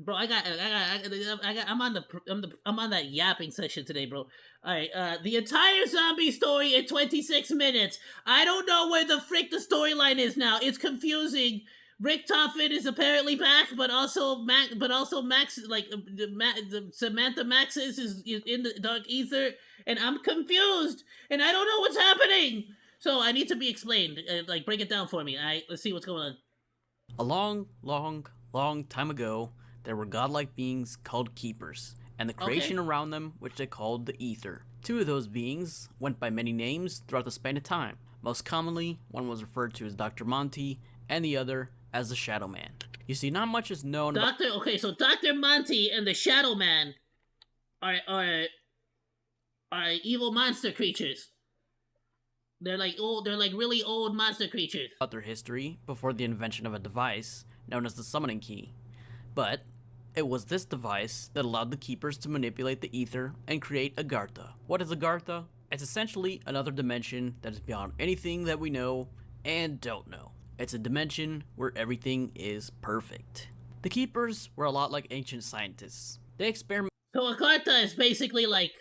Bro, I'm on that yapping session today, bro. All right, the entire zombie story in 26 minutes. I don't know where the frick the storyline is now. It's confusing. Rick Toffin is apparently back, but also Max, Samantha Max is in the dark ether, and I'm confused, and I don't know what's happening. So I need to be explained. Like, break it down for me. All right, let's see what's going on. A long, long, long time ago, there were godlike beings called keepers, and the Okay. creation around them, which they called the ether. Two of those beings went by many names throughout the span of time. Most commonly, one was referred to as Dr. Monte, and the other as the Shadow Man. You see, not much is known about So Dr. Monty and the Shadow Man are evil monster creatures. They're like really old monster creatures. their history before the invention of a device known as the summoning key. But it was this device that allowed the keepers to manipulate the ether and create Agartha. What is Agartha? It's essentially another dimension that is beyond anything that we know and don't know. It's a dimension where everything is perfect. The keepers were a lot like ancient scientists. They experiment. So Agartha is basically like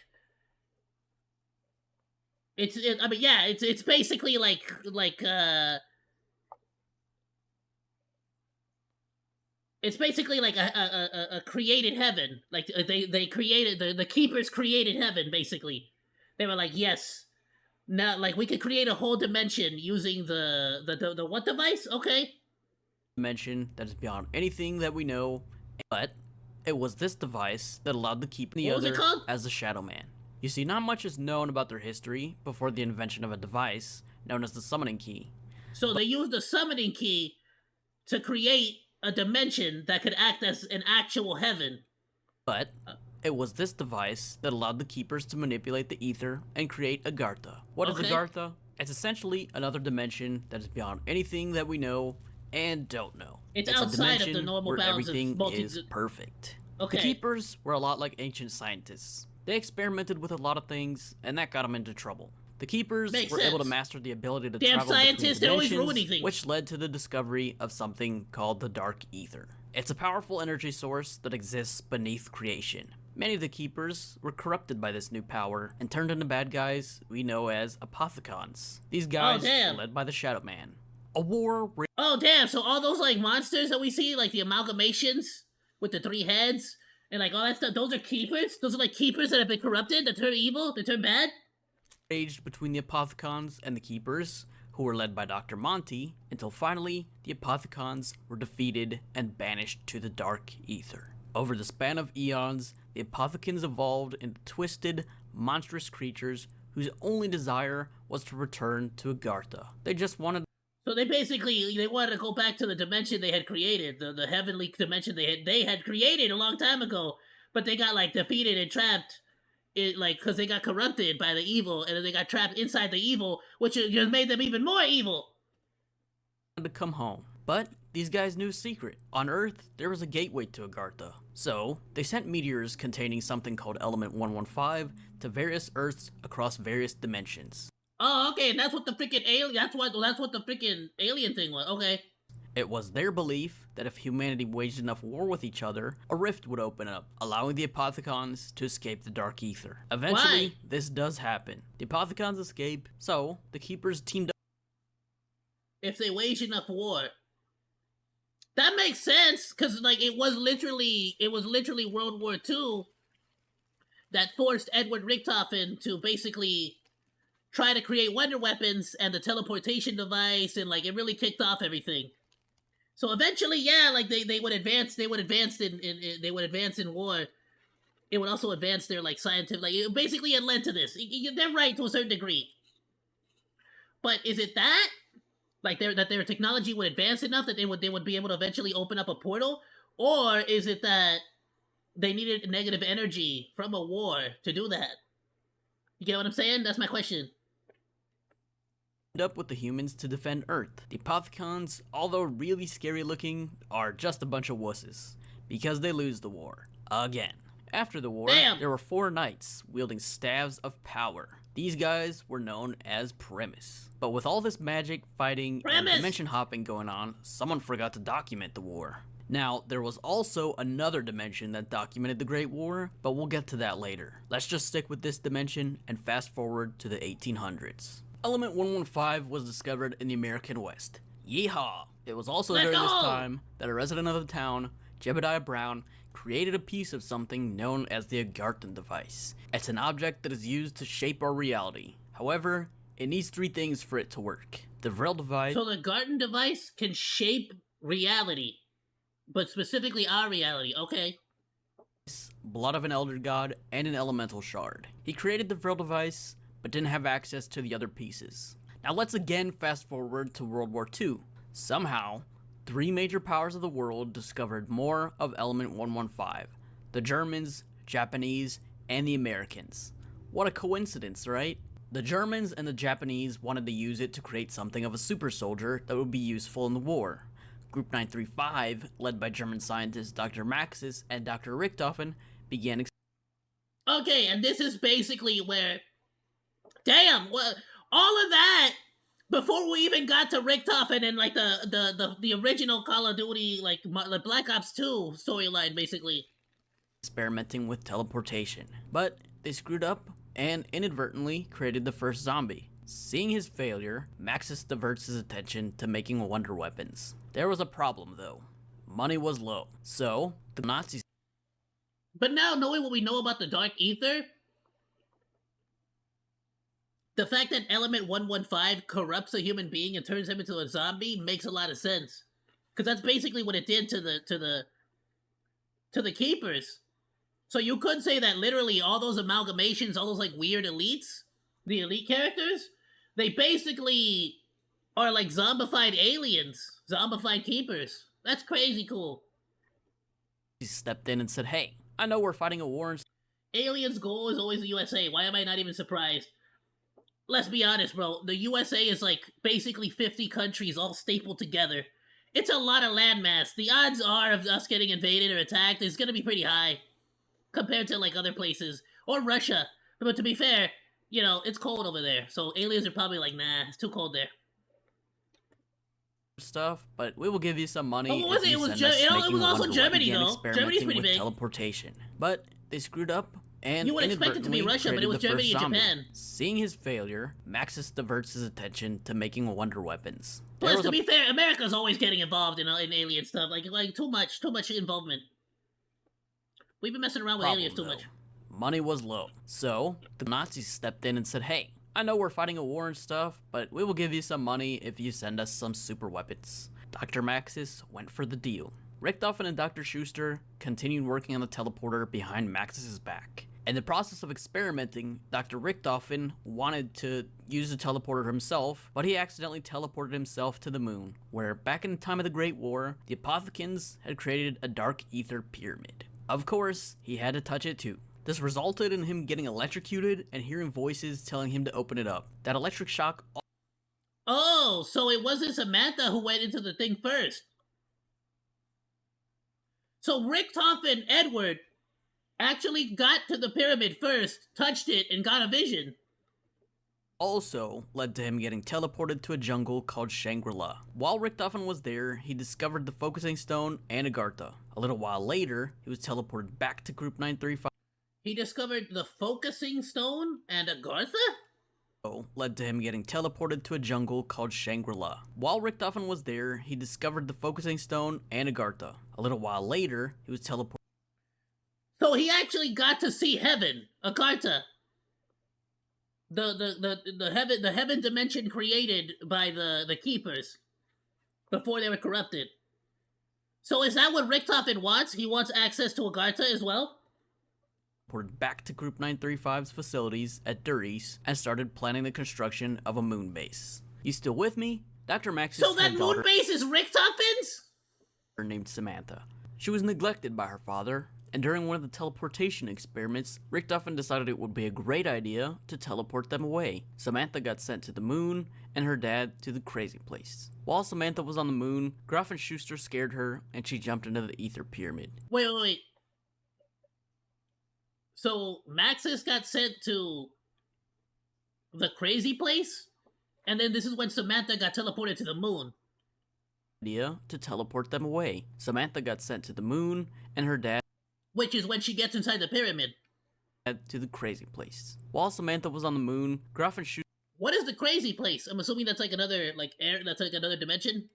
it's basically it's basically like a created heaven. Like they created the keepers created heaven basically. They were like, yes, now like we could create a whole dimension using the what device? Okay. Dimension that is beyond anything that we know, but it was this device that allowed the keeper the What was it other called? as the Shadow Man. You see, not much is known about their history before the invention of a device known as the summoning key. So they used the summoning key to create a dimension that could act as an actual heaven. But it was this device that allowed the keepers to manipulate the ether and create Agartha. What is Okay. Agartha? It's essentially another dimension that is beyond anything that we know and don't know. It's a outside of the dimension normal where bounds of everything multi. is perfect. Okay. The keepers were a lot like ancient scientists. They experimented with a lot of things, and that got them into trouble. The keepers Makes were able to sense. master the ability to Damn travel scientists, between they're always dimensions, ruining things. which led to the discovery of something called the dark ether. It's a powerful energy source that exists beneath creation. Many of the keepers were corrupted by this new power and turned into bad guys we know as apothicons. These guys were led by the Shadow Man. A war. Oh damn! So all those like monsters that we see, like the amalgamations with the three heads and like all that stuff, those are keepers. Those are like keepers that have been corrupted, that turn evil, that turn bad. Raged between the apothicons and the keepers, who were led by Dr. Monte, until finally the apothicons were defeated and banished to the dark ether. Over the span of eons, the apothicons evolved into twisted, monstrous creatures whose only desire was to return to Agartha. They just wanted. So they wanted to go back to the dimension they had created, the heavenly dimension they had created a long time ago, but they got like defeated and trapped. It like because they got corrupted by the evil, and then they got trapped inside the evil, which just made them even more evil. To come home. But these guys knew a secret. On Earth, there was a gateway to Agartha. So, they sent meteors containing something called Element 115 to various Earths across various dimensions. Oh, okay, and that's what the freaking alien. That's what the freaking alien thing was. Okay. It was their belief that if humanity waged enough war with each other, a rift would open up, allowing the Apothicons to escape the Dark Ether. Eventually, this does happen. The Apothicons escape, so the Keepers teamed up. If they wage enough war, that makes sense, because like it was literally World War II that forced Edward Richtofen to basically try to create wonder weapons and the teleportation device, and like it really kicked off everything. So eventually, yeah, like they would advance in war. It would also advance their like scientific, like basically it led to this. They're right to a certain degree, but is it that like their technology would advance enough that they would be able to eventually open up a portal, or is it that they needed negative energy from a war to do that? You get what I'm saying? That's my question. Up with the humans to defend Earth. The Apothicons, although really scary looking, are just a bunch of wusses, because they lose the war. Again. After the war, there were 4 knights wielding staves of power. These guys were known as Premise. But with all this magic, fighting, and dimension hopping going on, someone forgot to document the war. Now, there was also another dimension that documented the Great War, but we'll get to that later. Let's just stick with this dimension and fast forward to the 1800s. Element 115 was discovered in the American West. Yeehaw! It was also Let's during this go! time that a resident of the town, Jebediah Brown, created a piece of something known as the Agarthan device. It's an object that is used to shape our reality. However, it needs three things for it to work. The Vril device. So the Garden device can shape reality, but specifically our reality, okay? Blood of an Elder God, and an Elemental Shard. He created the Vril device, but didn't have access to the other pieces. Now let's again fast forward to World War II. Somehow, three major powers of the world discovered more of Element 115. The Germans, Japanese, and the Americans. What a coincidence, right? The Germans and the Japanese wanted to use it to create something of a super soldier that would be useful in the war. Group 935, led by German scientists Dr. Maxis and Dr. Richthofen, began. Okay, and this is basically where, damn, well, all of that before we even got to Richthofen and like the original Call of Duty, like Black Ops 2 storyline, basically. Experimenting with teleportation, but they screwed up and inadvertently created the first zombie. Seeing his failure, Maxis diverts his attention to making wonder weapons. There was a problem though. Money was low, so the Nazis. But now, knowing what we know about the Dark Ether, the fact that Element 115 corrupts a human being and turns him into a zombie makes a lot of sense. Because that's basically what it did to the Keepers. So you could say that literally all those amalgamations, all those like weird elites, the elite characters, they basically are like zombified aliens, zombified Keepers. That's crazy cool. He stepped in and said, "Hey, I know we're fighting a war and Aliens' goal is always the USA. Why am I not even surprised? Let's be honest, bro. The USA is like basically 50 countries all stapled together. It's a lot of landmass. The odds are of us getting invaded or attacked is gonna be pretty high compared to like other places or Russia. But to be fair, you know, it's cold over there, so aliens are probably like, nah, it's too cold there. stuff, but we will give you some money." Oh, what was if it? you It was send us it making was also wonder Germany weapons. though. Began Germany's pretty experimenting with big. teleportation, but they screwed up and You would expect it to be inadvertently Russia, but it created was the first Germany and zombie. Japan. Seeing his failure, Maxis diverts his attention to making wonder weapons. Plus, to be fair, America's always getting involved in alien stuff. Like too much involvement. We've been messing around with aliens too much. Money was low, so the Nazis stepped in and said, "Hey, I know we're fighting a war and stuff, but we will give you some money if you send us some super weapons." Dr. Maxis went for the deal. Richthofen and Dr. Schuster continued working on the teleporter behind Maxis' back. In the process of experimenting, Dr. Richthofen wanted to use the teleporter himself, but he accidentally teleported himself to the moon, where back in the time of the Great War, the Apothicans had created a dark ether pyramid. Of course, he had to touch it too. This resulted in him getting electrocuted and hearing voices telling him to open it up. That electric shock. Oh, so it wasn't Samantha who went into the thing first. So Richthofen and Edward actually got to the pyramid first, touched it, and got a vision. Also led to him getting teleported to a jungle called Shangri-La. While Richthofen was there, he discovered the focusing stone and Agartha. A little while later, he was teleported back to Group 935. He discovered the focusing stone and Agartha? Led to him getting teleported to a jungle called Shangri-La. While Richthofen was there, he discovered the focusing stone and Agartha. A little while later, he was teleported. So he actually got to see heaven, Agartha. The heaven dimension created by the Keepers before they were corrupted. So is that what Richthofen wants? He wants access to Agartha as well? Back to Group 935's facilities at Duris and started planning the construction of a moon base. You still with me? Dr. Maxis So that had moon base is Richthofen's? Named Samantha. She was neglected by her father, and during one of the teleportation experiments, Richthofen decided it would be a great idea to teleport them away. Samantha got sent to the moon, and her dad to the crazy place. While Samantha was on the moon, Graf and Schuster scared her, and she jumped into the ether pyramid. Wait. So Maxis got sent to the crazy place, and then this is when Samantha got teleported to the moon. idea to teleport them away. Samantha got sent to the moon, and her dad Which is when she gets inside the pyramid. to the crazy place. While Samantha was on the moon, Gruff and What is the crazy place? I'm assuming that's like another that's like another dimension.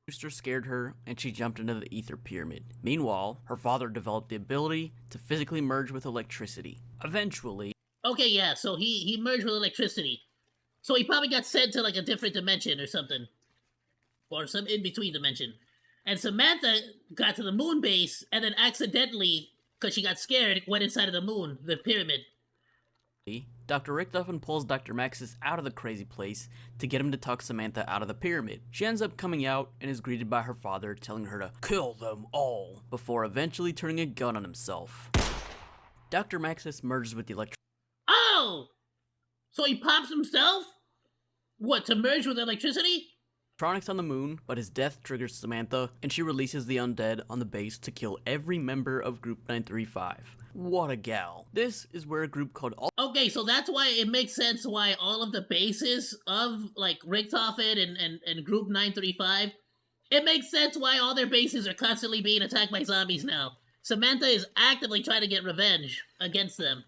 Schuster scared her, and she jumped into the ether pyramid. Meanwhile, her father developed the ability to physically merge with electricity. Eventually, Okay, yeah, so he merged with electricity. So he probably got sent to like a different dimension or something. Or some in-between dimension. And Samantha got to the moon base and then accidentally, because she got scared, went inside of the moon, the pyramid. Dr. Richtofen pulls Dr. Maxis out of the crazy place to get him to talk Samantha out of the pyramid. She ends up coming out and is greeted by her father telling her to kill them all, before eventually turning a gun on himself. Dr. Maxis merges with the Oh! So he pops himself? What, to merge with electricity? electronics on the moon, but his death triggers Samantha, and she releases the undead on the base to kill every member of Group 935. What a gal. This is where a group called Okay, so that's why it makes sense why all of the bases of, like, Richtofen and Group 935, it makes sense why all their bases are constantly being attacked by zombies now. Samantha is actively trying to get revenge against them.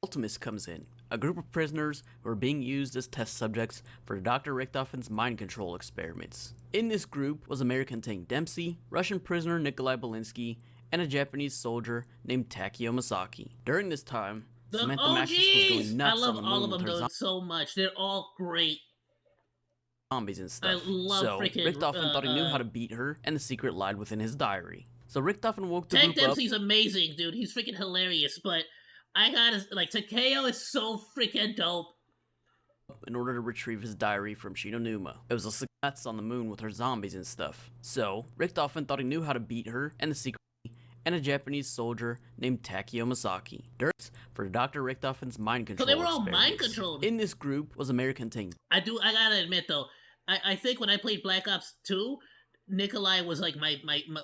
Ultimus comes in, a group of prisoners who are being used as test subjects for Dr. Richtofen's mind control experiments. In this group was American tank Dempsey, Russian prisoner Nikolai Belinsky, and a Japanese soldier named Takeo Masaki. During this time, Samantha Maxis was going nuts on the moon all of with them her though so much. They're all great. zombies and stuff. I love so freaking, Richtofen thought he knew how to beat her, and the secret lied within his diary. So Richtofen woke the Tank group Dempsey's amazing, dude. He's freaking hilarious, but I gotta, like, Takeo is so freaking dope. up in order to retrieve his diary from Shinonuma. It was a success on the moon with her zombies and stuff. So Richtofen thought he knew how to beat her, and the secret and a Japanese soldier named Takeo Masaki. For Dr. Richtofen's mind control So they were all mind experiments. controlled. In this group was American tank I gotta admit though, I think when I played Black Ops 2, Nikolai was like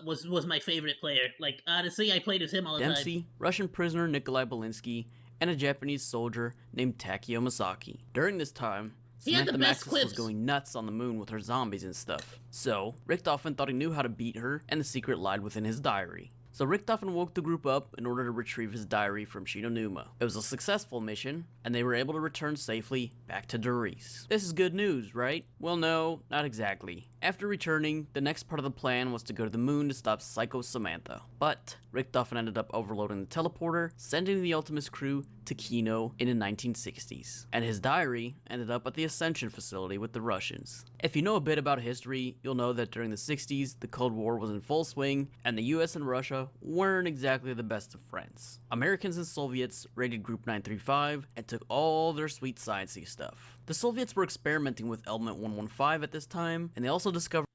was my favorite player. Like, honestly, I played as him all the Dempsey, time. Russian prisoner Nikolai Belinsky, and a Japanese soldier named Takeo Masaki. During this time, He had the Samantha best Maxis clips. was going nuts on the moon with her zombies and stuff. So Richtofen thought he knew how to beat her, and the secret lied within his diary. So Richtofen woke the group up in order to retrieve his diary from Shinonuma. It was a successful mission, and they were able to return safely back to Doris. This is good news, right? Well, no, not exactly. After returning, the next part of the plan was to go to the moon to stop Psycho Samantha. But Richtofen ended up overloading the teleporter, sending the Ultimus crew to Kino in the 1960s. And his diary ended up at the Ascension facility with the Russians. If you know a bit about history, you'll know that during the 60s, the Cold War was in full swing, and the US and Russia weren't exactly the best of friends. Americans and Soviets raided Group 935 and took all their sweet sciencey stuff. The Soviets were experimenting with Element 115 at this time, and they also discovered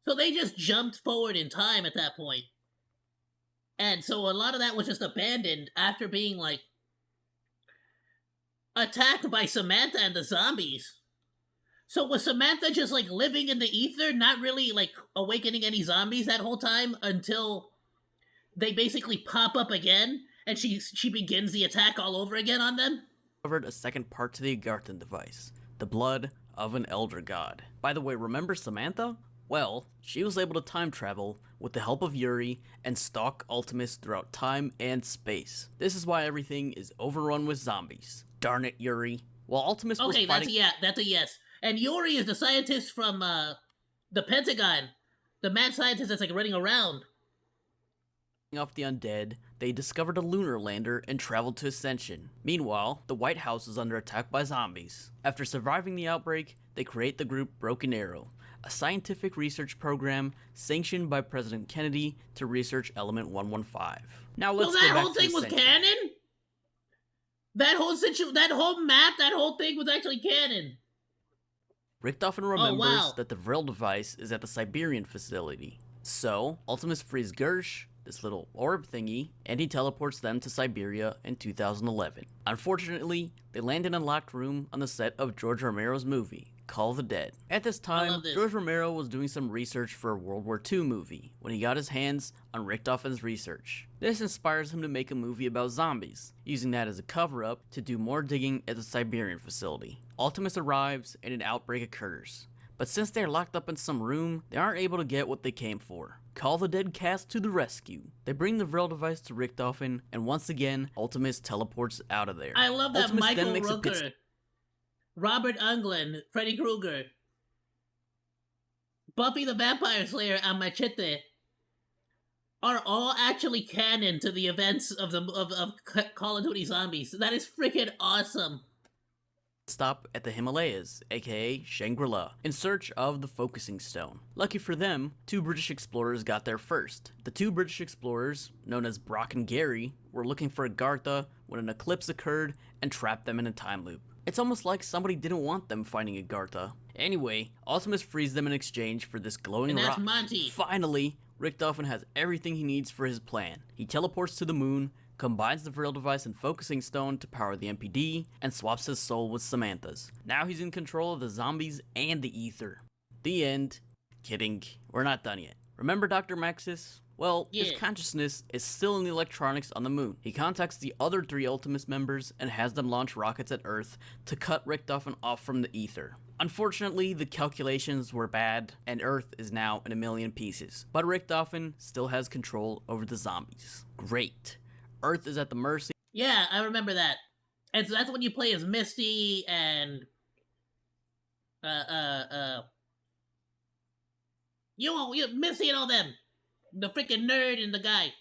So they just jumped forward in time at that point. And so a lot of that was just abandoned after being, like, attacked by Samantha and the zombies. So was Samantha just, like, living in the ether, not really, like, awakening any zombies that whole time until they basically pop up again and she begins the attack all over again on them? a second part to the Agarthan device, the blood of an elder god. By the way, remember Samantha? Well, she was able to time travel with the help of Yuri and stalk Ultimus throughout time and space. This is why everything is overrun with zombies. Darn it, Yuri. While Ultimus was Okay, fighting that's a yes. And Yuri is the scientist from the Pentagon, the mad scientist that's, like, running around. off the undead, they discovered a lunar lander and traveled to Ascension. Meanwhile, the White House is under attack by zombies. After surviving the outbreak, they create the group Broken Arrow, a scientific research program sanctioned by President Kennedy to research Element 115. Now let's So go that back whole to thing was Ascension. canon? That whole map, that whole thing was actually canon. Richtofen remembers wow. that the Vril device is at the Siberian facility. So, Ultimus frees Gersh, this little orb thingy, and he teleports them to Siberia in 2011. Unfortunately, they land in a locked room on the set of George Romero's movie, Call of the Dead. At this time, love this. George Romero was doing some research for a World War II movie when he got his hands on Richtofen's research. This inspires him to make a movie about zombies, using that as a cover-up to do more digging at the Siberian facility. Ultimus arrives and an outbreak occurs, But since they're locked up in some room, they aren't able to get what they came for. Call the Dead cast to the rescue. They bring the Vril device to Richtofen, and once again, Ultimus teleports out of there. I love that Ultimus then Michael makes a pit Rooker, Robert Englund, Freddy Krueger, Buffy the Vampire Slayer, and Machete are all actually canon to the events of Call of Duty Zombies. That is freaking awesome. stop at the Himalayas, aka Shangri-La, in search of the focusing stone. Lucky for them, 2 British explorers got there first. The 2 British explorers, known as Brock and Gary, were looking for Agartha when an eclipse occurred and trapped them in a time loop. It's almost like somebody didn't want them finding Agartha. Anyway, Ultimus frees them in exchange for this glowing And that's rock. Monty. Finally, Richtofen has everything he needs for his plan. He teleports to the moon, combines the Vril device and focusing stone to power the MPD, and swaps his soul with Samantha's. Now he's in control of the zombies and the ether. The end. Kidding. We're not done yet. Remember Dr. Maxis? Well, his Yeah. consciousness is still in the electronics on the moon. He contacts the other 3 Ultimus members and has them launch rockets at Earth to cut Richtofen off from the ether. Unfortunately, the calculations were bad, and Earth is now in a million pieces. But Richtofen still has control over the zombies. Great. Earth is at the mercy. Yeah, I remember that. And so that's when you play as Misty and you Misty and all them. The freaking nerd and the guy.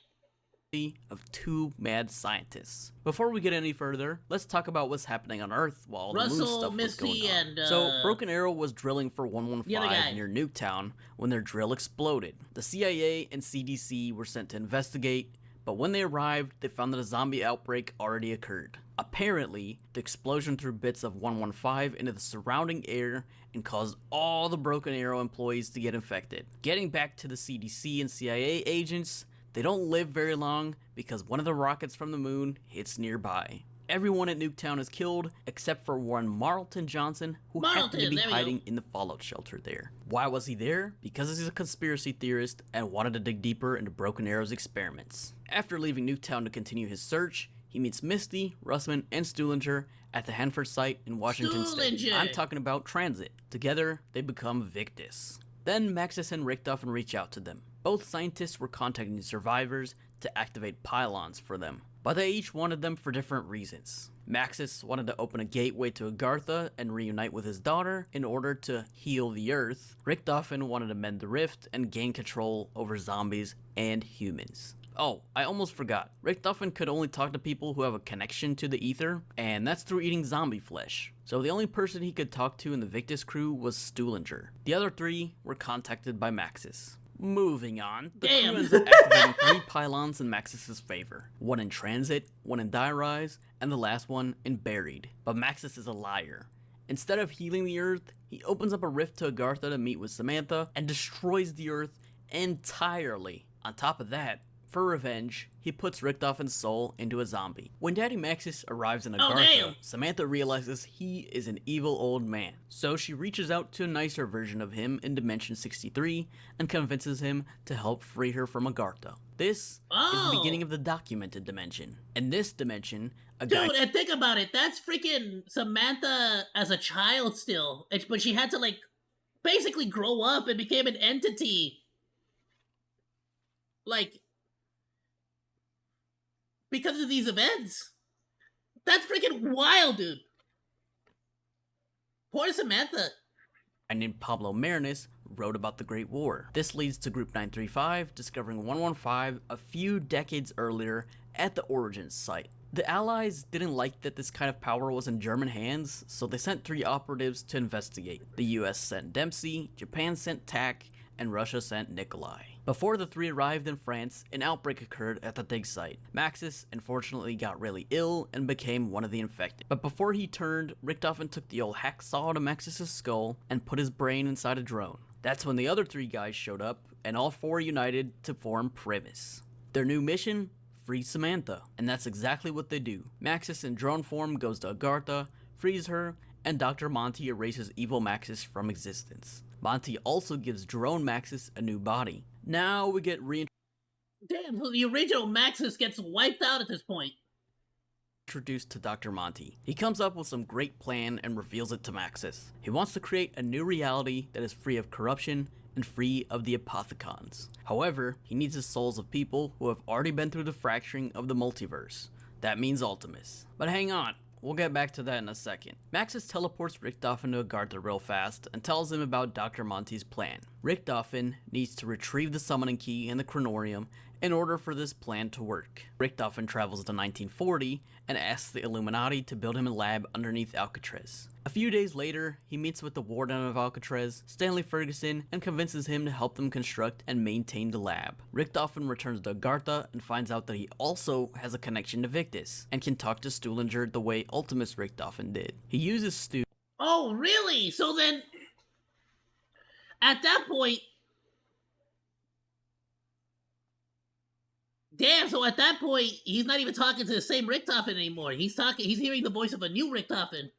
Of 2 mad scientists. Before we get any further, let's talk about what's happening on Earth while the moon Russell, stuff was Misty, going on. and, So, Broken Arrow was drilling for the other 115 guy. near Nuketown when their drill exploded. The CIA and CDC were sent to investigate, but when they arrived, they found that a zombie outbreak already occurred. Apparently, the explosion threw bits of 115 into the surrounding air and caused all the Broken Arrow employees to get infected. Getting back to the CDC and CIA agents, they don't live very long because one of the rockets from the moon hits nearby. Everyone at Nuketown is killed except for one Marlton Johnson, who happened to Marlton, be there we go. hiding in the fallout shelter there. Why was he there? Because he's a conspiracy theorist and wanted to dig deeper into Broken Arrow's experiments. After leaving Nuketown to continue his search, he meets Misty, Russman, and Stuhlinger at the Hanford site in Washington State. Stuhlinger. I'm talking about transit. Together, they become Victus. Then Maxis and Richtofen reach out to them. Both scientists were contacting survivors to activate pylons for them, but they each wanted them for different reasons. Maxis wanted to open a gateway to Agartha and reunite with his daughter in order to heal the Earth. Richtofen wanted to mend the rift and gain control over zombies and humans. Oh, I almost forgot. Richtofen could only talk to people who have a connection to the ether, and that's through eating zombie flesh. So the only person he could talk to in the Victus crew was Stuhlinger. The other 3 were contacted by Maxis. Moving on, the Damn. crew ends up activating 3 pylons in Maxis' favor. One in transit, one in die rise, and the last one in buried. But Maxis is a liar. Instead of healing the Earth, he opens up a rift to Agartha to meet with Samantha and destroys the Earth entirely. On top of that, for revenge, he puts Richtofen's soul into a zombie. When Daddy Maxis arrives in Agartha, damn. Samantha realizes he is an evil old man. So she reaches out to a nicer version of him in Dimension 63 and convinces him to help free her from Agartha. This is the Oh. beginning of the documented dimension. In this dimension, a guy Dude, and think about it. That's freaking Samantha as a child still. But she had to, like, basically grow up and became an entity. Like, because of these events. That's freaking wild, dude. Poor Samantha. named Pablo Marinis wrote about the Great War. This leads to Group 935 discovering 115 a few decades earlier at the Origins site. The Allies didn't like that this kind of power was in German hands, so they sent 3 operatives to investigate. The US sent Dempsey, Japan sent Tack, and Russia sent Nikolai. Before the 3 arrived in France, an outbreak occurred at the dig site. Maxis unfortunately got really ill and became one of the infected. But before he turned, Richtofen took the old hacksaw to Maxis' skull and put his brain inside a drone. That's when the other 3 guys showed up, and all 4 united to form Primus. Their new mission? Free Samantha. And that's exactly what they do. Maxis in drone form goes to Agartha, frees her, and Dr. Monte erases evil Maxis from existence. Monte also gives drone Maxis a new body. Now we get Damn, so the original Maxis gets wiped out at this point. introduced to Dr. Monte. He comes up with some great plan and reveals it to Maxis. He wants to create a new reality that is free of corruption and free of the Apothicons. However, he needs the souls of people who have already been through the fracturing of the multiverse. That means Ultimus. But hang on, we'll get back to that in a second. Maxis teleports Richtofen to Agartha real fast and tells him about Dr. Monte's plan. Richtofen needs to retrieve the summoning key in the Chronorium in order for this plan to work. Richtofen travels to 1940 and asks the Illuminati to build him a lab underneath Alcatraz. A few days later, he meets with the warden of Alcatraz, Stanley Ferguson, and convinces him to help them construct and maintain the lab. Richtofen returns to Agartha and finds out that he also has a connection to Victus, and can talk to Stuhlinger the way Ultimus Richtofen did. He uses Stu. Oh, really? So then, at that point, damn, so at that point, he's not even talking to the same Richtofen anymore. He's hearing the voice of a new Richtofen.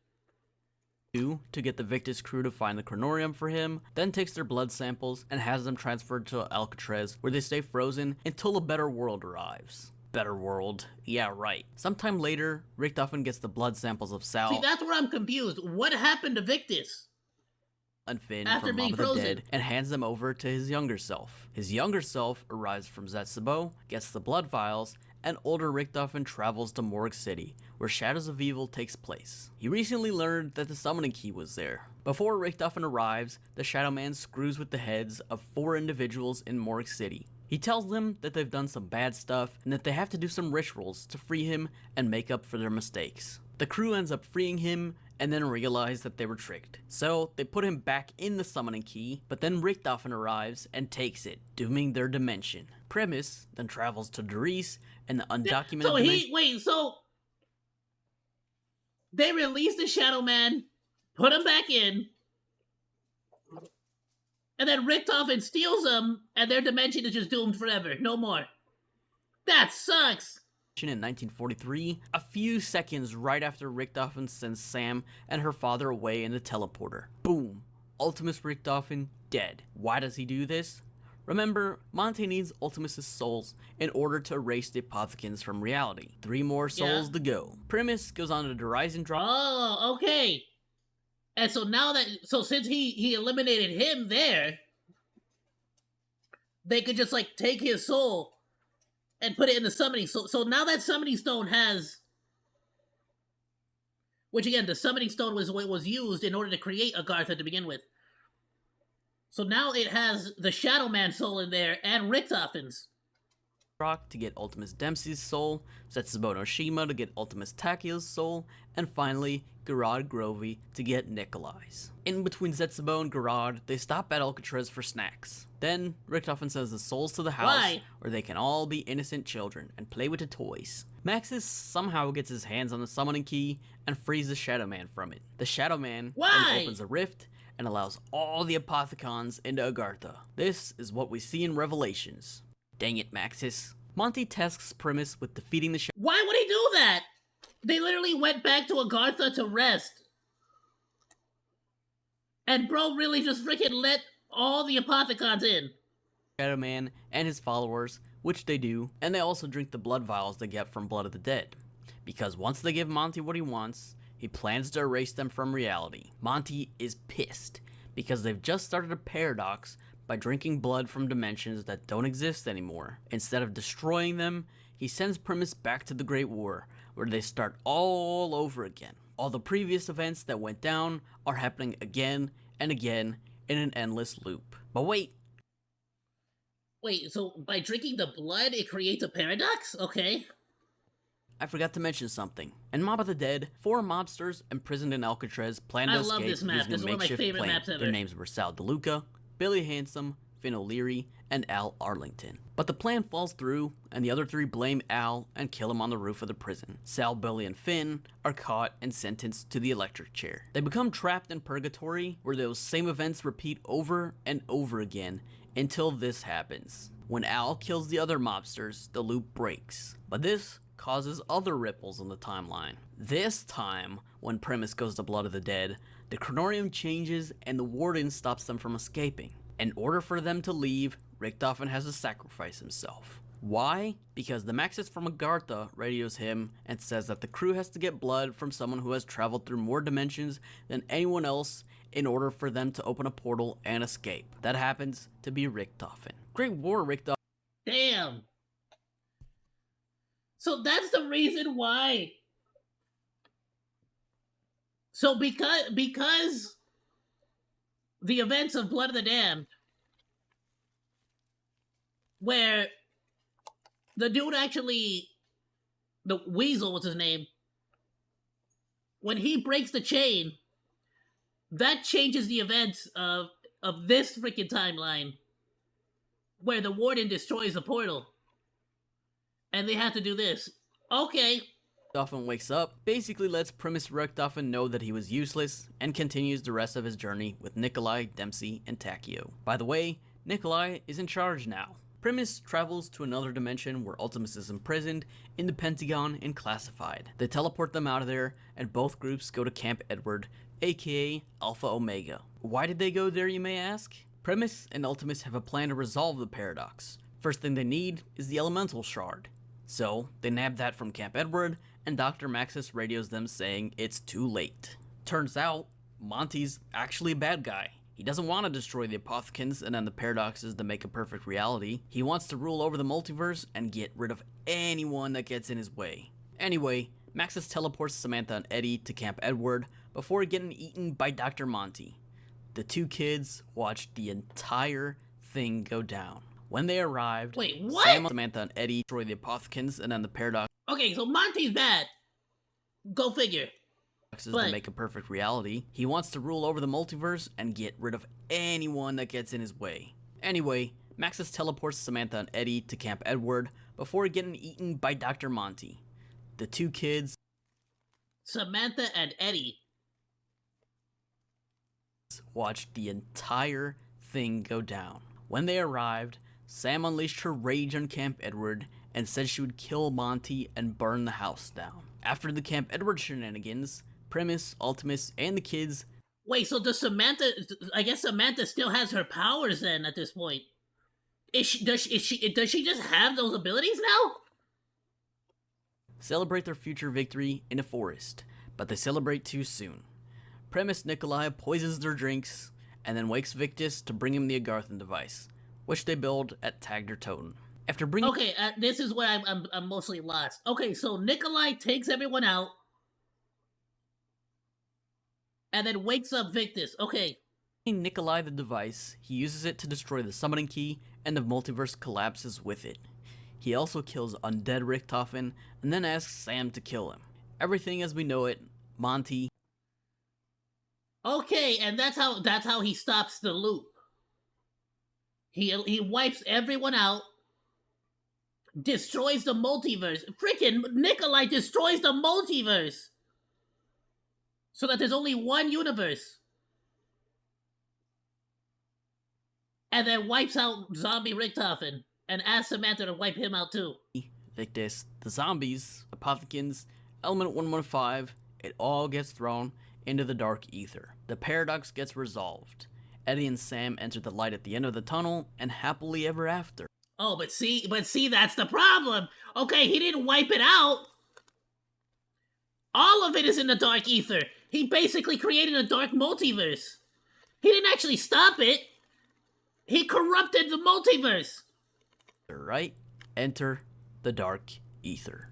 To get the Victus crew to find the Chronorium for him, then takes their blood samples and has them transferred to Alcatraz, where they stay frozen until a better world arrives. Better world? Yeah, right. Sometime later, Richtofen gets the blood samples of Sal. See, that's where I'm confused. What happened to Victus? And Finn After from being Mob of the frozen. Dead and hands them over to his younger self. His younger self arrives from Zetsabo, gets the blood vials, and older Richtofen travels to Morgue City, where Shadows of Evil takes place. He recently learned that the summoning key was there. Before Richtofen arrives, the Shadow Man screws with the heads of 4 individuals in Morgue City. He tells them that they've done some bad stuff and that they have to do some rituals to free him and make up for their mistakes. The crew ends up freeing him and then realize that they were tricked. So they put him back in the summoning key, but then Richtofen arrives and takes it, dooming their dimension. Premise then travels to Doris and the undocumented So dimension. so they released the Shadow Man, put him back in, and then Richtofen steals him, and their dimension is just doomed forever. No more. That sucks. In 1943, a few seconds right after Richtofen sends Sam and her father away in the teleporter. Boom! Ultimus Richtofen dead. Why does he do this? Remember, Monte needs Ultimus's souls in order to erase the Apothicons from reality. 3 more souls to go. Primus goes on to Horizon Drop. Oh, okay. And so now that, since he eliminated him there, they could just like take his soul and put it in the summoning. So now that summoning stone has, which again, the summoning stone was what was used in order to create Agartha to begin with. So now it has the Shadow Man soul in there and Richtofen's. Rock to get Ultimus Dempsey's soul, Setsubo no Shima to get Ultimus Takio's soul, and finally, Garad Grovey to get Nikolai's. In between Setsubo and Garad, they stop at Alcatraz for snacks. Then, Richtofen sends the souls to the house, where they can all be innocent children and play with the toys. Maxis somehow gets his hands on the summoning key and frees the Shadow Man from it. The Shadow Man then opens a rift and allows all the Apothicons into Agartha. This is what we see in Revelations. Dang it, Maxis. Monte tasks Primus with defeating the Why would he do that? They literally went back to Agartha to rest. And bro really just freaking let all the Apothicons in. Shadow Man and his followers, which they do, and they also drink the blood vials they get from Blood of the Dead. Because once they give Monte what he wants, he plans to erase them from reality. Monte is pissed, because they've just started a paradox by drinking blood from dimensions that don't exist anymore. Instead of destroying them, he sends Primus back to the Great War, where they start all over again. All the previous events that went down are happening again and again in an endless loop. But wait, so by drinking the blood, it creates a paradox? Okay. I forgot to mention something. In Mob of the Dead, 4 mobsters imprisoned in Alcatraz planned to escape love this map. using This a is one of my makeshift favorite plane. maps ever. Their names were Sal DeLuca, Billy Handsome, Finn O'Leary, and Al Arlington. But the plan falls through, and the other 3 blame Al and kill him on the roof of the prison. Sal, Billy, and Finn are caught and sentenced to the electric chair. They become trapped in purgatory, where those same events repeat over and over again until this happens. When Al kills the other mobsters, the loop breaks. But this causes other ripples in the timeline. This time, when Primus goes to Blood of the Dead, the Chronorium changes and the Warden stops them from escaping. In order for them to leave, Richtofen has to sacrifice himself. Why? Because the Maxis from Agartha radios him and says that the crew has to get blood from someone who has traveled through more dimensions than anyone else in order for them to open a portal and escape. That happens to be Richtofen. Great war, Richtofen. Damn. So that's the reason why. So because the events of Blood of the Damned, where the dude actually, the Weasel was his name, when he breaks the chain, that changes the events of this freaking timeline, where the Warden destroys the portal, and they have to do this. Okay. Richtofen wakes up, basically lets Primus Richtofen know that he was useless, and continues the rest of his journey with Nikolai, Dempsey, and Takeo. By the way, Nikolai is in charge now. Primus travels to another dimension where Ultimus is imprisoned in the Pentagon and classified. They teleport them out of there, and both groups go to Camp Edward, aka Alpha Omega. Why did they go there, you may ask? Primus and Ultimus have a plan to resolve the paradox. First thing they need is the Elemental Shard. So, they nab that from Camp Edward, and Dr. Maxis radios them saying it's too late. Turns out, Monty's actually a bad guy. He doesn't want to destroy the Apothecans and then the paradoxes that make a perfect reality. He wants to rule over the multiverse and get rid of anyone that gets in his way. Anyway, Maxis teleports Samantha and Eddie to Camp Edward before getting eaten by Dr. Monty. The two kids watched the entire thing go down. When they arrived, Wait, what? Sam, Samantha, and Eddie destroy the Apothecans and then the paradoxes Okay, so Monty's bad. Go figure. that make a perfect reality. He wants to rule over the multiverse and get rid of anyone that gets in his way. Anyway, Maxis teleports Samantha and Eddie to Camp Edward before getting eaten by Dr. Monty. The two kids, Samantha and Eddie, watched the entire thing go down. When they arrived, Sam unleashed her rage on Camp Edward and said she would kill Monty and burn the house down. After the Camp Edward shenanigans, Primus, Ultimus, and the kids... Wait, so does Samantha... I guess Samantha still has her powers then at this point. Does she just have those abilities now? celebrate their future victory in a forest, but they celebrate too soon. Primus Nikolai poisons their drinks, and then wakes Victus to bring him the Agarthan device, which they build at Tagder Toten. After bringing... Okay, this is where I'm mostly lost. Okay, so Nikolai takes everyone out, and then wakes up Victus. Okay. Nikolai the device, he uses it to destroy the summoning key, and the multiverse collapses with it. He also kills undead Richtofen, and then asks Sam to kill him. Everything as we know it, Monty... Okay, and that's how he stops the loop. He wipes everyone out, destroys the multiverse. Freaking Nikolai destroys the multiverse, so that there's only one universe, and then wipes out zombie Richtofen and asks Samantha to wipe him out too. Victus, the zombies, Apothecans, Element 115, it all gets thrown into the dark ether. The paradox gets resolved. Eddie and Sam enter the light at the end of the tunnel, and happily ever after. Oh, but see, that's the problem. Okay, he didn't wipe it out. All of it is in the dark ether. He basically created a dark multiverse. He didn't actually stop it. He corrupted the multiverse. Right? Enter the dark ether.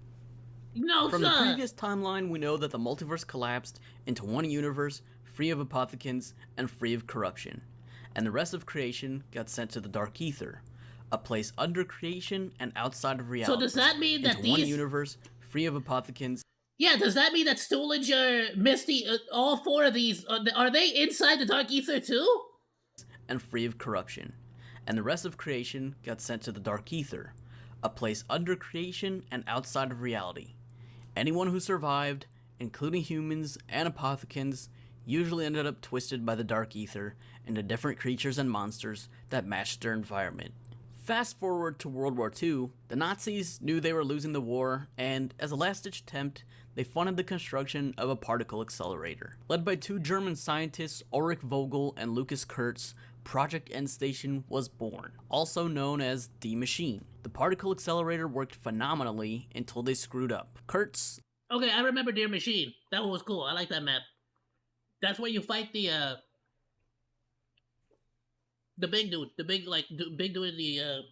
No, From sir. the previous timeline, we know that the multiverse collapsed into one universe, free of Apothecans and free of corruption, and the rest of creation got sent to the dark ether, a place under creation and outside of reality. So does that mean that into one universe, free of Apothecans? Yeah, does that mean that Stoolinger, Misty, all four of these, are they inside the dark ether too? And free of corruption, and the rest of creation got sent to the dark ether, a place under creation and outside of reality. Anyone who survived, including humans and Apothecans, usually ended up twisted by the dark ether into different creatures and monsters that matched their environment. Fast forward to World War II, the Nazis knew they were losing the war, and as a last-ditch attempt, they funded the construction of a particle accelerator. Led by two German scientists, Ulrich Vogel and Lucas Kurtz, Project End Station was born, also known as the Machine. The particle accelerator worked phenomenally until they screwed up. Kurtz. Okay, I remember Dear Machine. That one was cool. I like that map. That's where you fight the big dude. The big, like, big dude in the,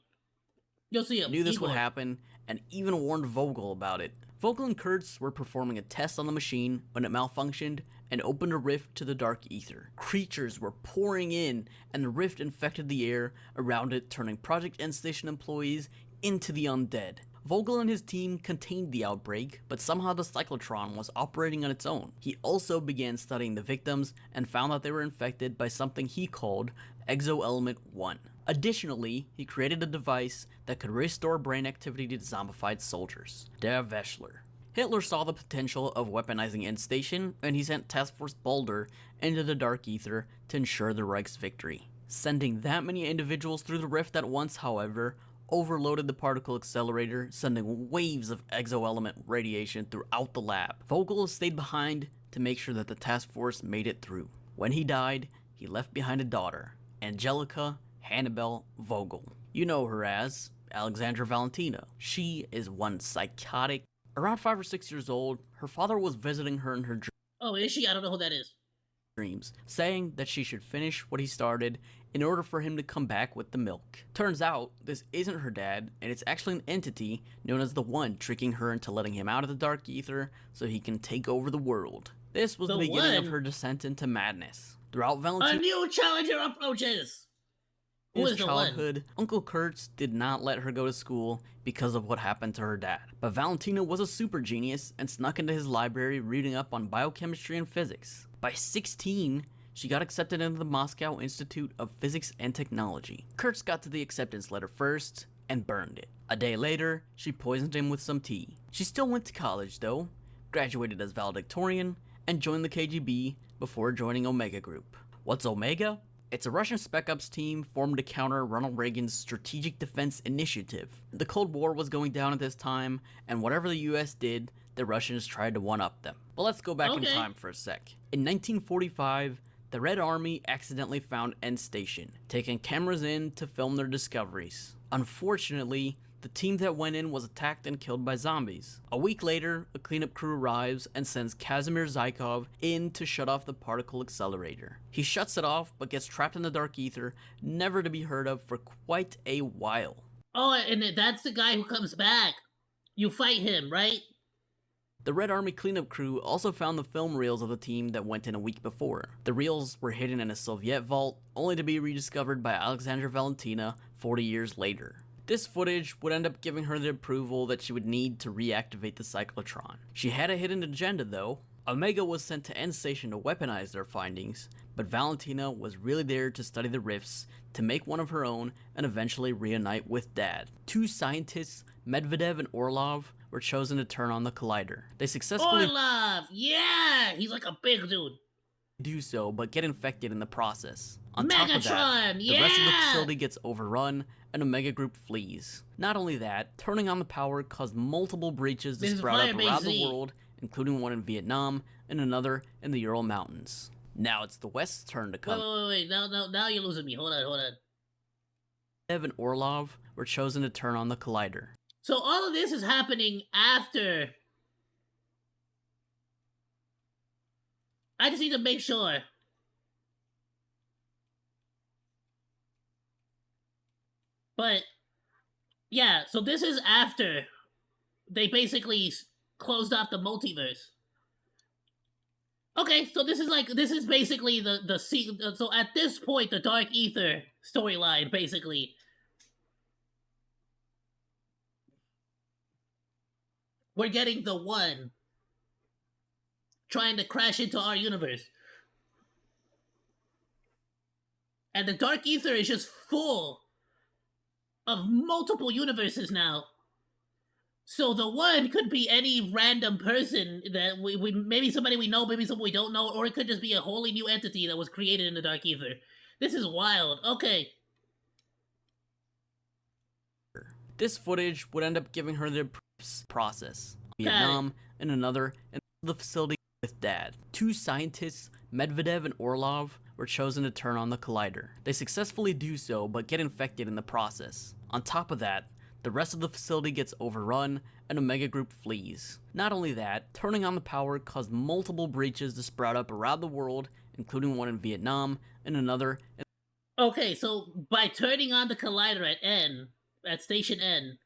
you'll see him. Knew this would happen, and even warned Vogel about it. Vogel and Kurtz were performing a test on the machine when it malfunctioned and opened a rift to the dark ether. Creatures were pouring in, and the rift infected the air around it, turning Project End Station employees into the undead. Vogel and his team contained the outbreak, but somehow the cyclotron was operating on its own. He also began studying the victims and found that they were infected by something he called Exoelement 1. Additionally, he created a device that could restore brain activity to zombified soldiers, Der Veschler. Hitler saw the potential of weaponizing End Station, and he sent Task Force Boulder into the Dark Ether to ensure the Reich's victory. Sending that many individuals through the rift at once, however, overloaded the particle accelerator, sending waves of exoelement radiation throughout the lab. Vogel stayed behind to make sure that the task force made it through. When he died, he left behind a daughter, Angelica Hannibal Vogel. You know her as Alexandra Valentina. She is one psychotic. Around 5 or 6 years old, her father was visiting her in her Oh, is she? I don't know who that is. dreams, saying that she should finish what he started in order for him to come back with the milk. Turns out, this isn't her dad, and it's actually an entity known as the One, tricking her into letting him out of the dark ether so he can take over the world. This was the beginning of her descent into madness. Throughout A Valentina's new challenger approaches! Who is the childhood, Uncle Kurtz did not let her go to school because of what happened to her dad. But Valentina was a super genius and snuck into his library reading up on biochemistry and physics. By 16, she got accepted into the Moscow Institute of Physics and Technology. Kurtz got to the acceptance letter first and burned it. A day later, she poisoned him with some tea. She still went to college though, graduated as valedictorian, and joined the KGB before joining Omega Group. What's Omega? It's a Russian Spec Ops team formed to counter Ronald Reagan's Strategic Defense Initiative. The Cold War was going down at this time, and whatever the US did, the Russians tried to one-up them. But let's go back in time for a sec. In 1945, the Red Army accidentally found End Station, taking cameras in to film their discoveries. Unfortunately, the team that went in was attacked and killed by zombies. A week later, a cleanup crew arrives and sends Kazimir Zykov in to shut off the particle accelerator. He shuts it off, but gets trapped in the dark ether, never to be heard of for quite a while. Oh, and that's the guy who comes back. You fight him, right? The Red Army cleanup crew also found the film reels of the team that went in a week before. The reels were hidden in a Soviet vault, only to be rediscovered by Alexandra Valentina 40 years later. This footage would end up giving her the approval that she would need to reactivate the cyclotron. She had a hidden agenda though. Omega was sent to End Station to weaponize their findings, but Valentina was really there to study the rifts, to make one of her own, and eventually reunite with Dad. 2 scientists, Medvedev and Orlov, were chosen to turn on the collider. They successfully Orlov! Yeah! He's like a big dude. do so, but get infected in the process. On Megatron! top of that, Yeah! the rest of the facility gets overrun, and Omega Group flees. Not only that, turning on the power caused multiple breaches to sprout up around the world, including one in Vietnam and another in the Ural Mountains. Now it's the West's turn to come. Wait. Now you're losing me. Hold on. Ev and Orlov were chosen to turn on the collider. So all of this is happening after. I just need to make sure. But, yeah, so this is after they basically closed off the multiverse. Okay, so this is basically so at this point, the Dark Ether storyline, basically. We're getting the One trying to crash into our universe. And the Dark Ether is just full of multiple universes now. So the One could be any random person that we maybe somebody we know, maybe someone we don't know, or it could just be a wholly new entity that was created in the Dark Ether. This is wild. Okay. This footage would end up giving her the process. Vietnam and another in the facility with Dad. 2 scientists, Medvedev and Orlov, were were chosen to turn on the collider. They successfully do so, but get infected in the process. On top of that, the rest of the facility gets overrun, and Omega Group flees. Not only that, turning on the power caused multiple breaches to sprout up around the world, including one in Vietnam, and another in Okay, so by turning on the collider at Station N,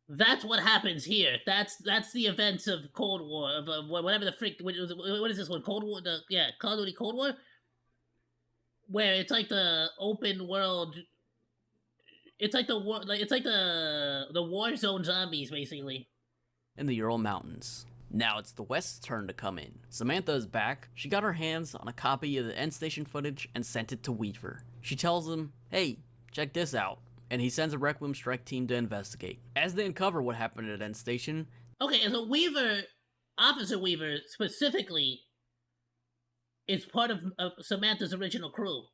that's what happens here. That's the events of Cold War, of whatever the frick. What is this one? Cold War? Call of Duty Cold War, where it's like the open world. It's like the war, like it's like the war zone zombies, basically. the Ural Mountains. Now it's the West's turn to come in. Samantha is back. She got her hands on a copy of the end station footage and sent it to Weaver. She tells him, hey, check this out. And he sends a Requiem Strike team to investigate. As they uncover what happened at end station, Okay, and so Officer Weaver specifically, is part of Samantha's original crew.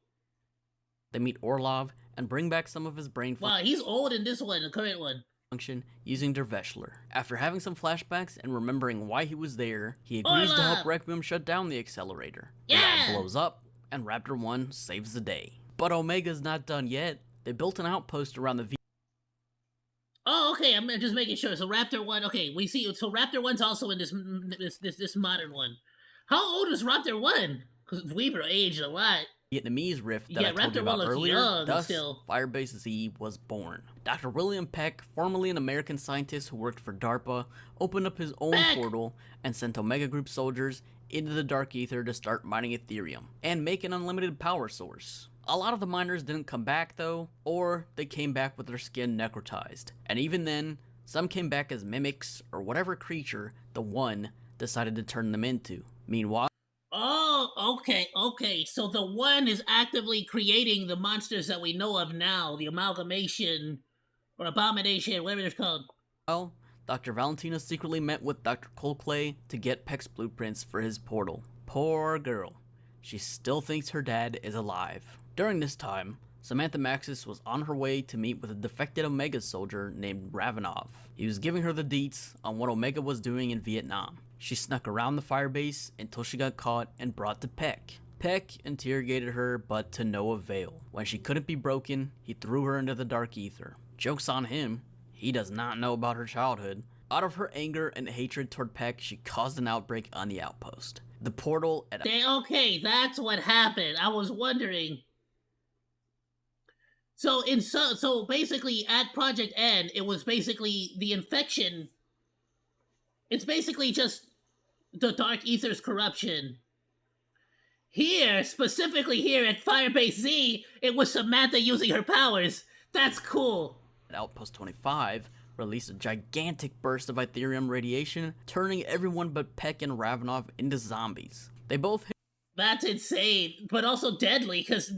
they meet Orlov and bring back some of his brain Wow, he's old in this one, the current one. function using Der Veschler. After having some flashbacks and remembering why he was there, he agrees to help Requiem shut down the accelerator. The lab blows up, and Raptor 1 saves the day. But Omega's not done yet. They built an outpost around the Oh, okay. I'm just making sure. So Raptor 1. Okay, we see. So Raptor 1's also in this modern one. How old is Raptor 1? Because Weaver aged a lot. Vietnamese rift that Yeah, I told Raptor you about 1 looks earlier, young thus still. Firebase Z was born. Dr. William Peck, formerly an American scientist who worked for DARPA, opened up his own portal and sent Omega Group soldiers into the Dark Ether to start mining Ethereum and make an unlimited power source. A lot of the miners didn't come back though, or they came back with their skin necrotized. And even then, some came back as mimics or whatever creature the One decided to turn them into. Meanwhile, Oh, okay. So the One is actively creating the monsters that we know of now, the amalgamation or abomination, whatever it's called. Dr. Valentina secretly met with Dr. Coldclay to get Peck's blueprints for his portal. Poor girl. She still thinks her dad is alive. During this time, Samantha Maxis was on her way to meet with a defected Omega soldier named Ravenov. He was giving her the deets on what Omega was doing in Vietnam. She snuck around the firebase until she got caught and brought to Peck. Peck interrogated her, but to no avail. When she couldn't be broken, he threw her into the Dark Ether. Joke's on him. He does not know about her childhood. Out of her anger and hatred toward Peck, she caused an outbreak on the outpost. The portal at Okay, that's what happened. I was wondering. So basically at Project N, it was basically the infection. It's basically just the Dark Ether's corruption. Here, specifically here at Firebase Z, it was Samantha using her powers. That's cool. Outpost 25 released a gigantic burst of Ethereum radiation, turning everyone but Peck and Ravenov into zombies. They both hit That's insane, but also deadly, because,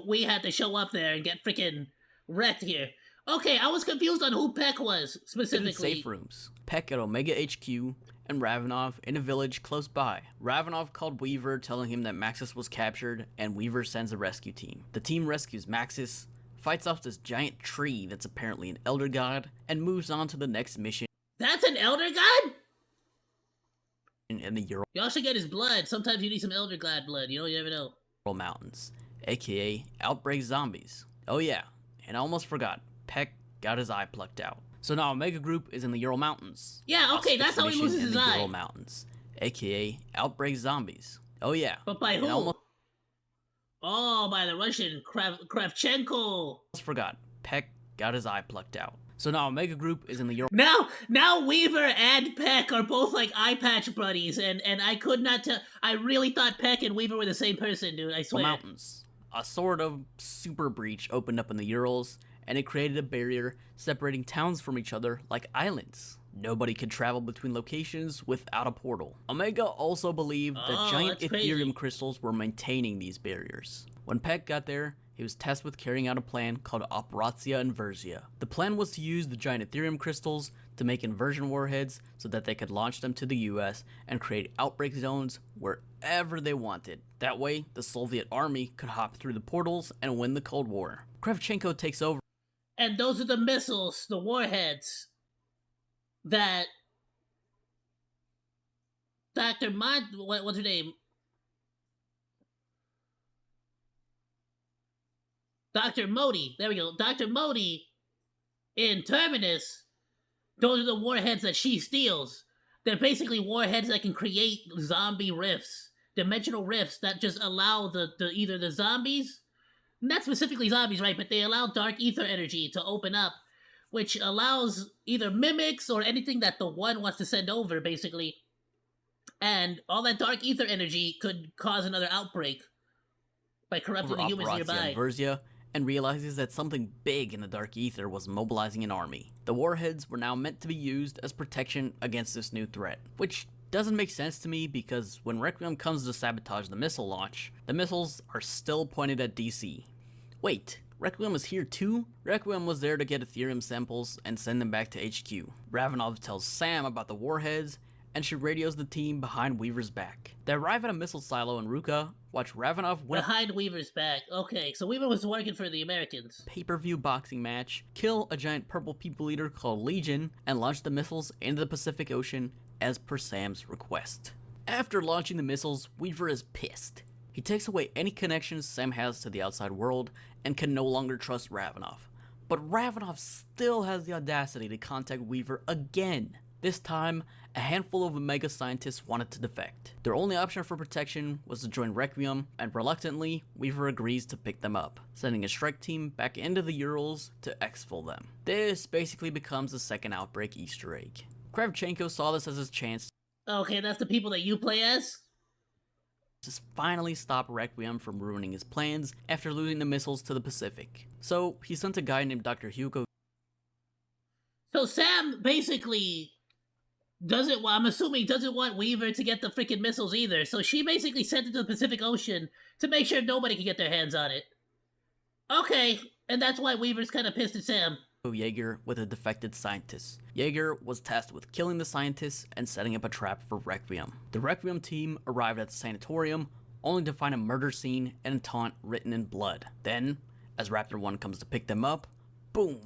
we had to show up there and get freaking wrecked here. Okay, I was confused on who Peck was, specifically. safe rooms. Peck at Omega HQ, and Ravenov in a village close by. Ravenov called Weaver, telling him that Maxis was captured, and Weaver sends a rescue team. The team rescues Maxis, fights off this giant tree that's apparently an Elder God, and moves on to the next mission. That's an Elder God? In the Ural Y'all should get his blood. Sometimes you need some Elder God blood, you never know. Mountains, aka Outbreak Zombies. Oh yeah, and I almost forgot, Peck got his eye plucked out. So now Omega Group is in the Ural Mountains. Yeah, okay, that's how he loses his eye. Ural Mountains, aka Outbreak Zombies. Oh yeah. But by who? Oh, by the Russian Kravchenko. Almost forgot, Peck got his eye plucked out. So now Omega Group is in the Ural. Now Weaver and Peck are both like eye patch buddies, and I could not tell. I really thought Peck and Weaver were the same person, dude. I swear. Mountains. A sort of super breach opened up in the Urals, and it created a barrier separating towns from each other like islands. Nobody could travel between locations without a portal. Omega also believed that giant Ethereum crystals were maintaining these barriers. When Peck got there, he was tasked with carrying out a plan called Operatia Inversia. The plan was to use the giant Ethereum crystals to make inversion warheads so that they could launch them to the US and create outbreak zones wherever they wanted. That way, the Soviet army could hop through the portals and win the Cold War. Kravchenko takes over. And those are the missiles, the warheads, that what's her name? Dr. Modi. There we go. Dr. Modi in Terminus, those are the warheads that she steals. They're basically warheads that can create zombie rifts, dimensional rifts that just allow the either the zombies, not specifically zombies, right? But they allow dark ether energy to open up, which allows either mimics or anything that the one wants to send over, basically. And all that dark ether energy could cause another outbreak by corrupting the humans nearby. Verzia and realizes that something big in the dark ether was mobilizing an army. The warheads were now meant to be used as protection against this new threat, which doesn't make sense to me because when Requiem comes to sabotage the missile launch, the missiles are still pointed at DC. Wait, Requiem was here too? Requiem was there to get Ethereum samples and send them back to HQ. Ravenov tells Sam about the warheads, and she radios the team behind Weaver's back. They arrive at a missile silo in Ruka, watch Ravenov win behind Weaver's back. Okay, so Weaver was working for the Americans. Pay-per-view boxing match, kill a giant purple people eater called Legion, and launch the missiles into the Pacific Ocean as per Sam's request. After launching the missiles, Weaver is pissed. He takes away any connections Sam has to the outside world and can no longer trust Ravenov. But Ravenov still has the audacity to contact Weaver again. This time, a handful of Omega scientists wanted to defect. Their only option for protection was to join Requiem, and reluctantly, Weaver agrees to pick them up, sending a strike team back into the Urals to exfil them. This basically becomes the second Outbreak Easter egg. Kravchenko saw this as his chance Okay, that's the people that you play as? to finally stop Requiem from ruining his plans after losing the missiles to the Pacific. So, he sent a guy named Dr. Hugo. So Sam basically doesn't, well, I'm assuming doesn't want Weaver to get the freaking missiles either, so she basically sent it to the Pacific Ocean to make sure nobody can get their hands on it. Okay, and that's why Weaver's kind of pissed at Sam. Jaeger with a defected scientist. Jaeger was tasked with killing the scientists and setting up a trap for Requiem. The Requiem team arrived at the sanatorium only to find a murder scene and a taunt written in blood. Then, as Raptor 1 comes to pick them up, boom!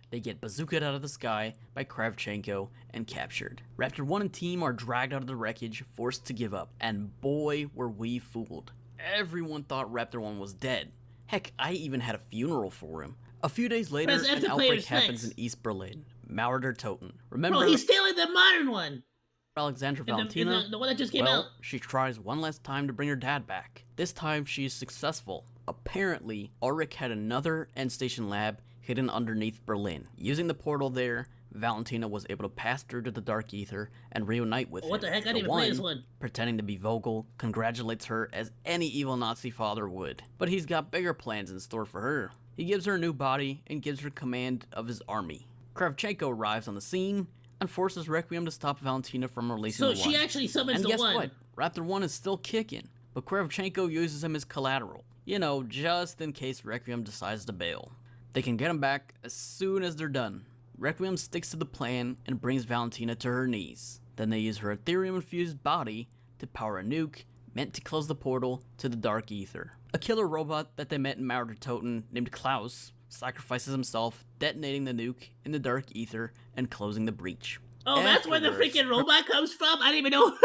They get bazookaed out of the sky by Kravchenko and captured. Raptor 1 and team are dragged out of the wreckage, forced to give up. And boy, were we fooled. Everyone thought Raptor 1 was dead. Heck, I even had a funeral for him. A few days later, an outbreak happens in East Berlin. Maurer Toten. Remember? Bro, he's still in the modern one. Alexandra Valentina? The one that just came out. She tries one last time to bring her dad back. This time, she is successful. Apparently, Ulrich had another end station lab hidden underneath Berlin. Using the portal there, Valentina was able to pass through to the Dark Ether and reunite with him. What the heck? I didn't even play this one. Pretending to be Vogel, congratulates her as any evil Nazi father would. But he's got bigger plans in store for her. He gives her a new body and gives her command of his army. Kravchenko arrives on the scene and forces Requiem to stop Valentina from releasing the One. So she actually summons the One. And guess what? Raptor 1 is still kicking, but Kravchenko uses him as collateral. You know, just in case Requiem decides to bail. They can get him back as soon as they're done. Requiem sticks to the plan and brings Valentina to her knees. Then they use her Ethereum-infused body to power a nuke meant to close the portal to the Dark Ether. A killer robot that they met in Maurer Toten named Klaus sacrifices himself, detonating the nuke in the Dark Ether and closing the breach. Oh, that's where the freaking robot comes from? I didn't even know.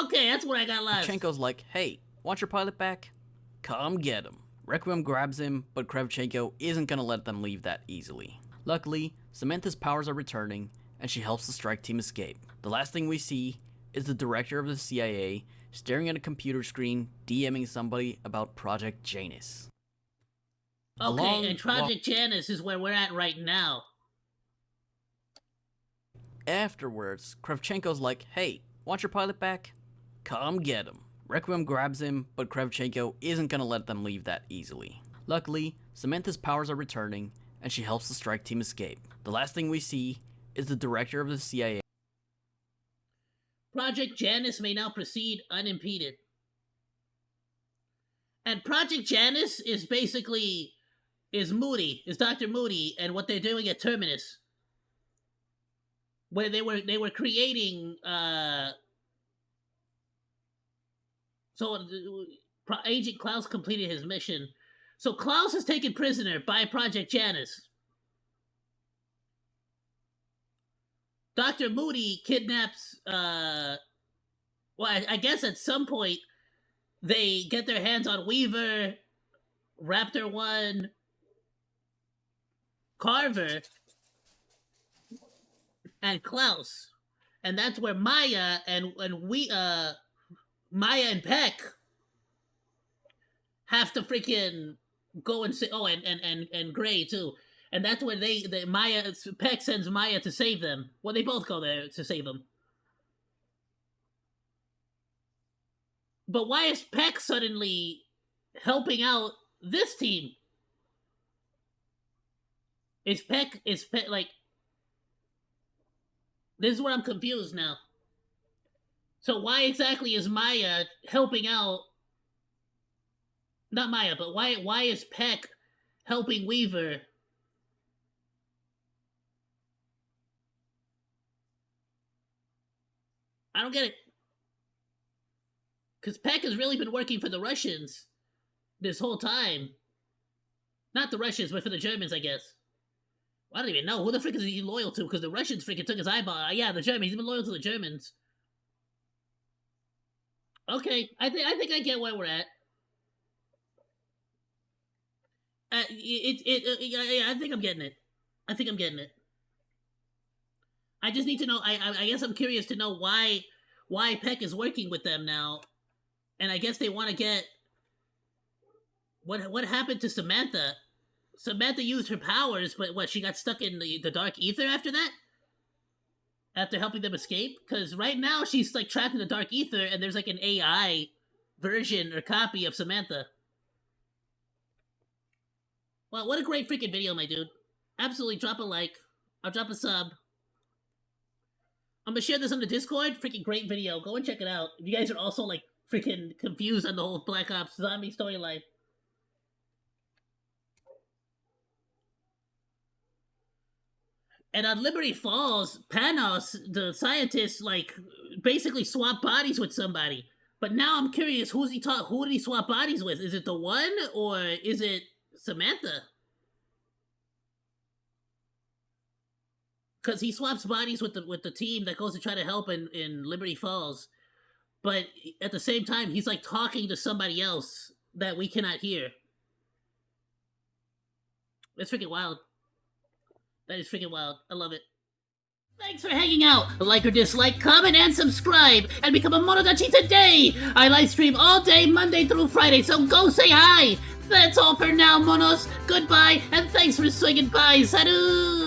Okay, that's where I got lost. Kravchenko's like, hey, want your pilot back? Come get him. Requiem grabs him, but Kravchenko isn't gonna let them leave that easily. Luckily, Samantha's powers are returning, and she helps the strike team escape. The last thing we see is the director of the CIA staring at a computer screen, DMing somebody about Project Janus. Okay, and Project Janus is where we're at right now. Afterwards, Kravchenko's like, hey, want your pilot back? Come get him. Requiem grabs him, but Kravchenko isn't gonna let them leave that easily. Luckily, Samantha's powers are returning, and she helps the strike team escape. The last thing we see is the director of the CIA. Project Janus may now proceed unimpeded. And Project Janus is basically Moody, is Dr. Moody, and what they're doing at Terminus, where they were creating so Agent Klaus completed his mission. So Klaus is taken prisoner by Project Janus. Dr. Moody kidnaps, well, I guess at some point they get their hands on Weaver, Raptor 1 Carver and Klaus. And that's where Maya and Maya and Peck have to freaking go and say, oh, and Gray too. And that's where Peck sends Maya to save them. Well, they both go there to save them. But why is Peck suddenly helping out this team? Is Peck like... This is where I'm confused now. So why exactly is Maya helping out... Not Maya, but why is Peck helping Weaver? I don't get it. Because Peck has really been working for the Russians this whole time. Not the Russians, but for the Germans, I guess. I don't even know. Who the frick is he loyal to? Because the Russians freaking took his eyeball. Yeah, the Germans. He's been loyal to the Germans. Okay, I think I get where we're at. I think I'm getting it. I think I'm getting it. I just need to know. I guess I'm curious to know why Peck is working with them now, and I guess they want to get what happened to Samantha. Samantha used her powers, but what, she got stuck in the dark ether after that? After helping them escape? Because right now she's like trapped in the dark ether, and there's like an AI version or copy of Samantha. Well, what a great freaking video, my dude. Absolutely, drop a like. I'll drop a sub. I'm gonna share this on the Discord. Freaking great video. Go and check it out. If you guys are also like freaking confused on the whole Black Ops zombie storyline. And on Liberty Falls, Panos, the scientist, like basically swapped bodies with somebody. But now I'm curious, who did he swap bodies with? Is it the one, or is it Samantha? Because he swaps bodies with the team that goes to try to help in Liberty Falls, but at the same time he's like talking to somebody else that we cannot hear. It's freaking wild. That is freaking wild. I love it. Thanks for hanging out. Like or dislike, comment, and subscribe, and become a Monodachi today. I live stream all day, Monday through Friday, so go say hi. That's all for now, Monos. Goodbye, and thanks for swinging by. Salut!